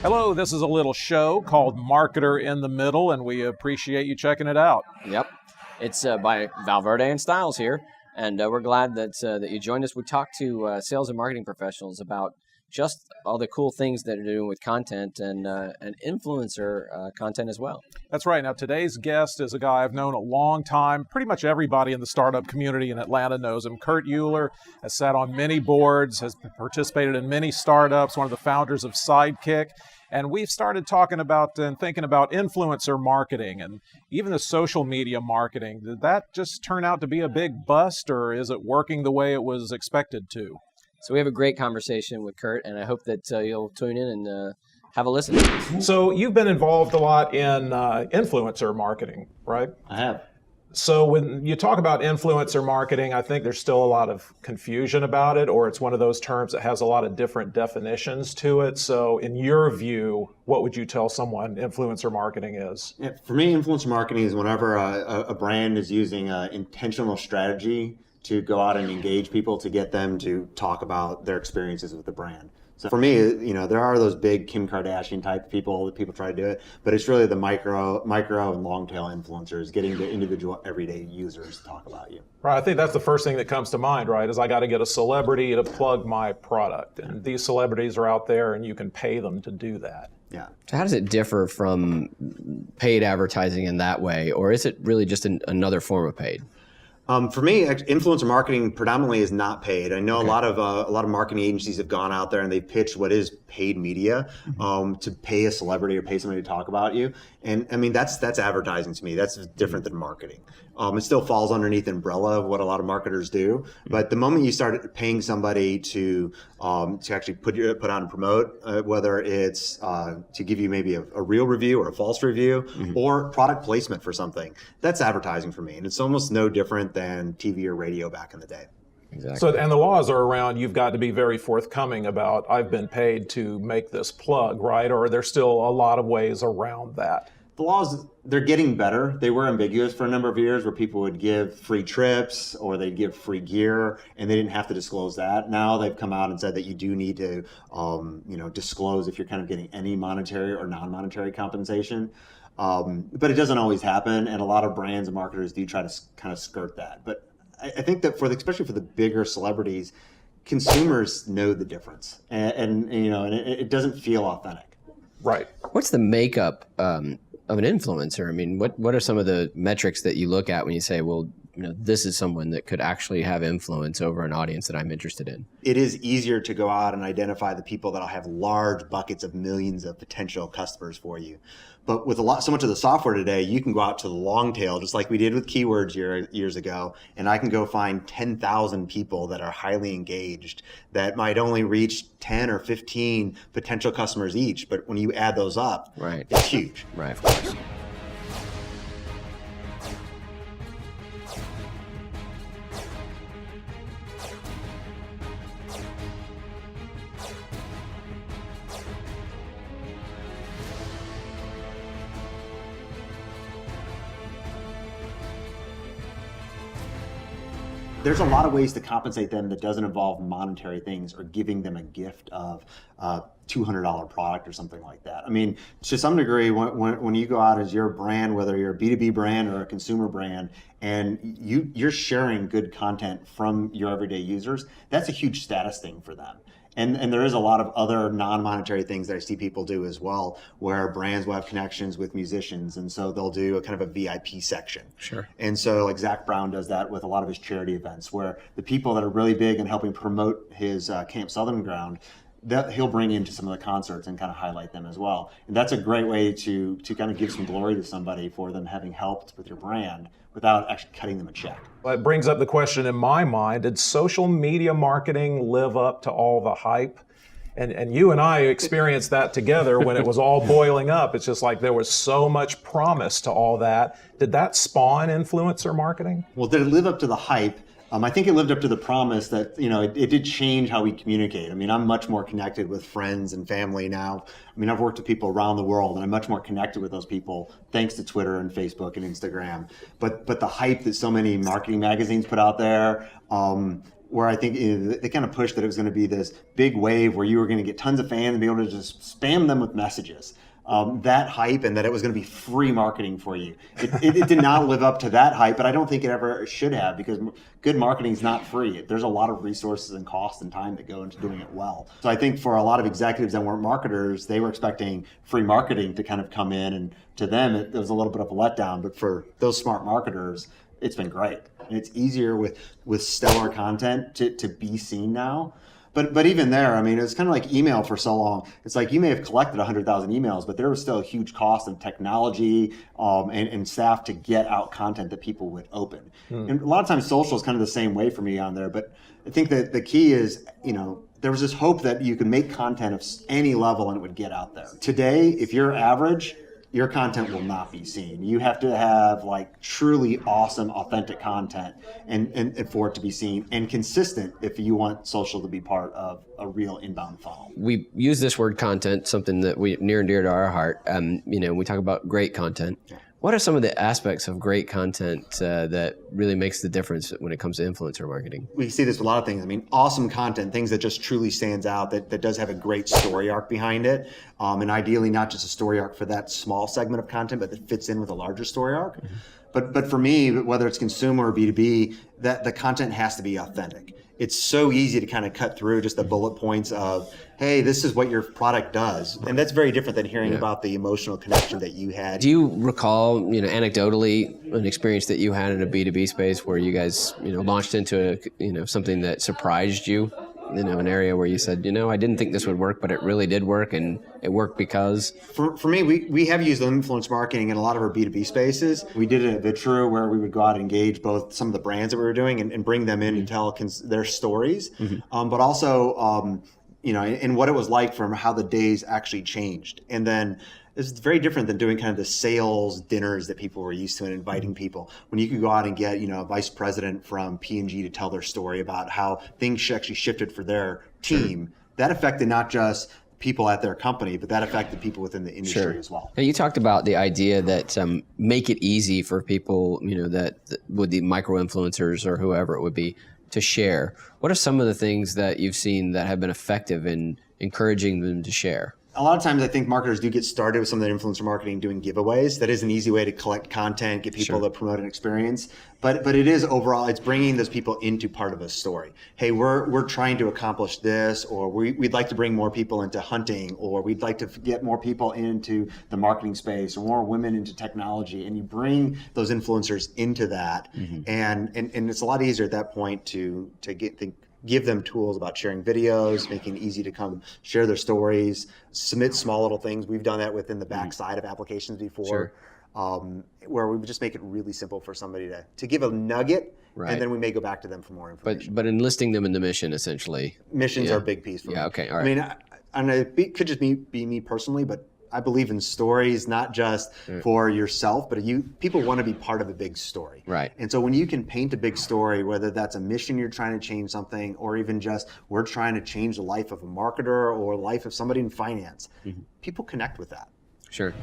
Hello, this is a little show called Marketer in the Middle, and we appreciate you checking it out. Yep. It's by Valverde and Styles here, and we're glad that you joined us. We talked to sales and marketing professionals about just all the cool things that are doing with content and influencer content as well. That's right. Now, today's guest is a guy I've known a long time. Pretty much everybody in the startup community in Atlanta knows him. Kurt Uhlir has sat on many boards, has participated in many startups, one of the founders of Sidekick. And we've started talking about and thinking about influencer marketing and even the social media marketing. Did that just turn out to be a big bust, or is it working the way it was expected to? So we have a great conversation with Kurt, and I hope that you'll tune in and have a listen. So you've been involved a lot in influencer marketing, right? I have. So when you talk about influencer marketing, I think there's still a lot of confusion about it, or it's one of those terms that has a lot of different definitions to it. So in your view, what would you tell someone influencer marketing is? Yeah, for me, influencer marketing is whenever a brand is using an intentional strategy to go out and engage people to get them to talk about their experiences with the brand. So for me, there are those big Kim Kardashian type people that people try to do it, but it's really the micro and long tail influencers getting the individual everyday users to talk about you. Right. I think that's the first thing that comes to mind, right? Is I got to get a celebrity to plug my product. And these celebrities are out there and you can pay them to do that. Yeah. So how does it differ from paid advertising in that way, or is it really just another form of paid? For me, influencer marketing predominantly is not paid. I know a lot of marketing agencies have gone out there and they've pitched what is paid media to pay a celebrity or pay somebody to talk about you. And I mean, that's advertising to me. That's different than marketing. It still falls underneath the umbrella of what a lot of marketers do. But the moment you start paying somebody to actually put on and promote, whether it's to give you maybe a real review or a false review or product placement for something, that's advertising for me. And it's almost no different than TV or radio back in the day. Exactly. So, and the laws are around, you've got to be very forthcoming about, I've been paid to make this plug, right? Or are there still a lot of ways around that? The laws, they're getting better. They were ambiguous for a number of years where people would give free trips or they'd give free gear and they didn't have to disclose that. Now they've come out and said that you do need to disclose if you're kind of getting any monetary or non-monetary compensation. But it doesn't always happen, and a lot of brands and marketers do try to kind of skirt that. But I think that especially for the bigger celebrities, consumers know the difference, and it doesn't feel authentic. Right. What's the makeup of an influencer? I mean, what are some of the metrics that you look at when you say, well, this is someone that could actually have influence over an audience that I'm interested in? It is easier to go out and identify the people that'll have large buckets of millions of potential customers for you. But with so much of the software today, you can go out to the long tail, just like we did with keywords years ago, and I can go find 10,000 people that are highly engaged that might only reach 10 or 15 potential customers each. But when you add those up, right, it's huge. Right, of course. There's a lot of ways to compensate them that doesn't involve monetary things or giving them a gift of a $200 product or something like that. I mean, to some degree, when you go out as your brand, whether you're a B2B brand or a consumer brand, and you're sharing good content from your everyday users, that's a huge status thing for them. And there is a lot of other non-monetary things that I see people do as well, where brands will have connections with musicians, and so they'll do a kind of a VIP section. Sure. And so like Zach Brown does that with a lot of his charity events, where the people that are really big in helping promote his Camp Southern Ground, that he'll bring into some of the concerts and kind of highlight them as well. And that's a great way to kind of give some glory to somebody for them having helped with your brand without actually cutting them a check. Well, it brings up the question in my mind, did social media marketing live up to all the hype? And you and I experienced that together when it was all boiling up. It's just like there was so much promise to all that. Did that spawn influencer marketing? Well, did it live up to the hype? I think it lived up to the promise that, it did change how we communicate. I mean, I'm much more connected with friends and family now. I mean, I've worked with people around the world, and I'm much more connected with those people thanks to Twitter and Facebook and Instagram. But the hype that so many marketing magazines put out there, where I think they kind of pushed that it was going to be this big wave where you were going to get tons of fans and be able to just spam them with messages. That hype and that it was going to be free marketing for you. It did not live up to that hype, but I don't think it ever should have, because good marketing is not free. There's a lot of resources and cost and time that go into doing it well. So I think for a lot of executives that weren't marketers, they were expecting free marketing to kind of come in, and to them it was a little bit of a letdown. But for those smart marketers, it's been great. And it's easier with stellar content to be seen now. But even there, I mean, it's kind of like email for so long. It's like you may have collected 100,000 emails, but there was still a huge cost of technology and staff to get out content that people would open. And a lot of times social is kind of the same way for me on there. But I think that the key is, there was this hope that you could make content of any level and it would get out there. Today, if you're average, your content will not be seen. You have to have like truly awesome, authentic content and for it to be seen, and consistent if you want social to be part of a real inbound funnel. We use this word content, something that we near and dear to our heart. We talk about great content. Yeah. What are some of the aspects of great content that really makes the difference when it comes to influencer marketing? We see this with a lot of things. I mean, awesome content, things that just truly stands out, that does have a great story arc behind it. And ideally not just a story arc for that small segment of content, but that fits in with a larger story arc. Mm-hmm. But for me, whether it's consumer or B2B, that the content has to be authentic. It's so easy to kind of cut through just the bullet points of, hey, this is what your product does. And that's very different than hearing about the emotional connection that you had. Do you recall, anecdotally, an experience that you had in a B2B space where you guys, launched into something that surprised you? An area where you said, I didn't think this would work, but it really did work, and it worked because... For me, we have used influence marketing in a lot of our B2B spaces. We did it at Vitru, where we would go out and engage both some of the brands that we were doing and bring them in and tell their stories, but also, and what it was like from how the days actually changed. And then it's very different than doing kind of the sales dinners that people were used to and inviting people. When you could go out and get, a vice president from P&G to tell their story about how things actually shifted for their team, that affected not just people at their company, but that affected people within the industry as well. Now, you talked about the idea that make it easy for people, that would the micro influencers or whoever it would be to share. What are some of the things that you've seen that have been effective in encouraging them to share? A lot of times I think marketers do get started with some of the influencer marketing doing giveaways. That is an easy way to collect content, get people to promote an experience. But it is overall, it's bringing those people into part of a story. Hey, we're trying to accomplish this, or we'd like to bring more people into hunting, or we'd like to get more people into the marketing space, or more women into technology. And you bring those influencers into that. And it's a lot easier at that point to give them tools about sharing videos, making it easy to come share their stories, submit small little things. We've done that within the backside of applications before, where we would just make it really simple for somebody to give a nugget, and then we may go back to them for more information. But enlisting them in the mission, essentially. Missions are a big piece for me. Yeah, okay, all right. I mean, it could just be me personally, but I believe in stories, not just for yourself, but people want to be part of a big story. Right. And so when you can paint a big story, whether that's a mission you're trying to change something, or even just we're trying to change the life of a marketer or life of somebody in finance, people connect with that. Sure.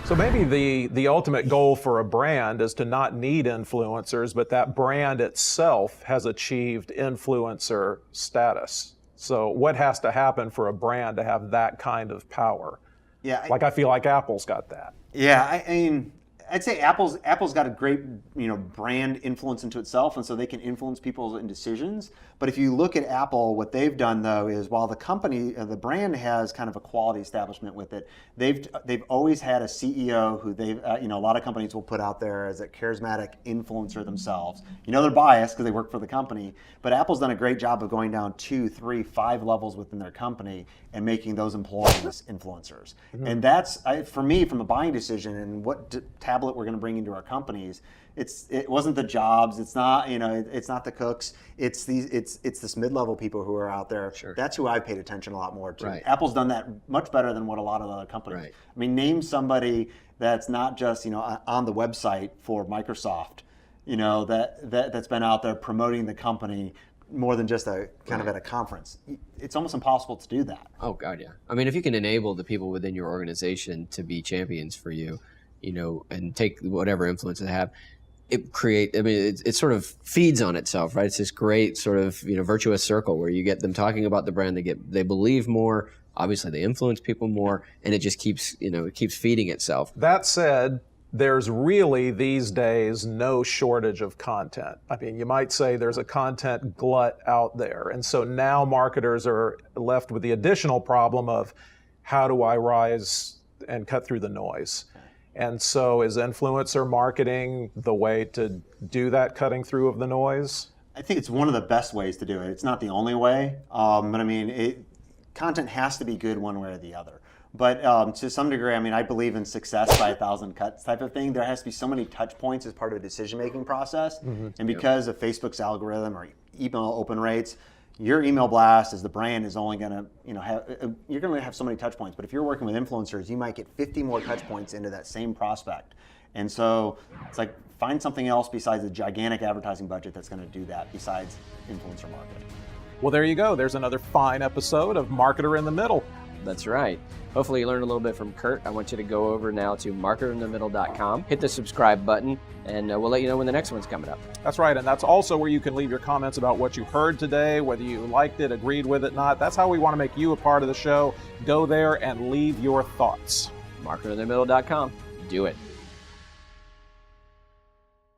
So maybe the ultimate goal for a brand is to not need influencers, but that brand itself has achieved influencer status. So what has to happen for a brand to have that kind of power? Yeah, I feel like Apple's got that. Yeah, I mean, I'd say Apple's got a great brand influence into itself, and so they can influence people in decisions. But if you look at Apple, what they've done though is while the company, the brand has kind of a quality establishment with it, they've always had a CEO who a lot of companies will put out there as a charismatic influencer themselves. They're biased because they work for the company, but Apple's done a great job of going down 2, 3, 5 levels within their company and making those employees influencers. And that's, for me, from a buying decision and what tablet tablet we're going to bring into our companies. It wasn't the jobs. It's not, it's not the cooks. It's this mid-level people who are out there. Sure. That's who I've paid attention a lot more to. Right. Apple's done that much better than what a lot of other companies. Right. I mean, name somebody that's not just, on the website for Microsoft, that's been out there promoting the company more than just a kind of at a conference. It's almost impossible to do that. Oh God, yeah. I mean, if you can enable the people within your organization to be champions for you, and take whatever influence they have, it sort of feeds on itself, right? It's this great sort of, virtuous circle where you get them talking about the brand, they believe more, obviously they influence people more, and it just keeps, it keeps feeding itself. That said, there's really these days no shortage of content. I mean, you might say there's a content glut out there. And so now marketers are left with the additional problem of how do I rise and cut through the noise? And so is influencer marketing the way to do that cutting through of the noise? I think it's one of the best ways to do it. It's not the only way, but I mean, content has to be good one way or the other. But to some degree, I mean, I believe in success by 1,000 cuts type of thing. There has to be so many touch points as part of the decision-making process. Mm-hmm. And because of Facebook's algorithm or email open rates, your email blast as the brand is only going to, you're going to have so many touch points. But if you're working with influencers, you might get 50 more touch points into that same prospect. And so it's like, find something else besides a gigantic advertising budget that's going to do that besides influencer marketing. Well, there you go. There's another fine episode of Marketer in the Middle. That's right. Hopefully you learned a little bit from Kurt. I want you to go over now to marketerinthemiddle.com, hit the subscribe button, and we'll let you know when the next one's coming up. That's right, and that's also where you can leave your comments about what you heard today, whether you liked it, agreed with it, not. That's how we want to make you a part of the show. Go there and leave your thoughts. marketerinthemiddle.com. Do it.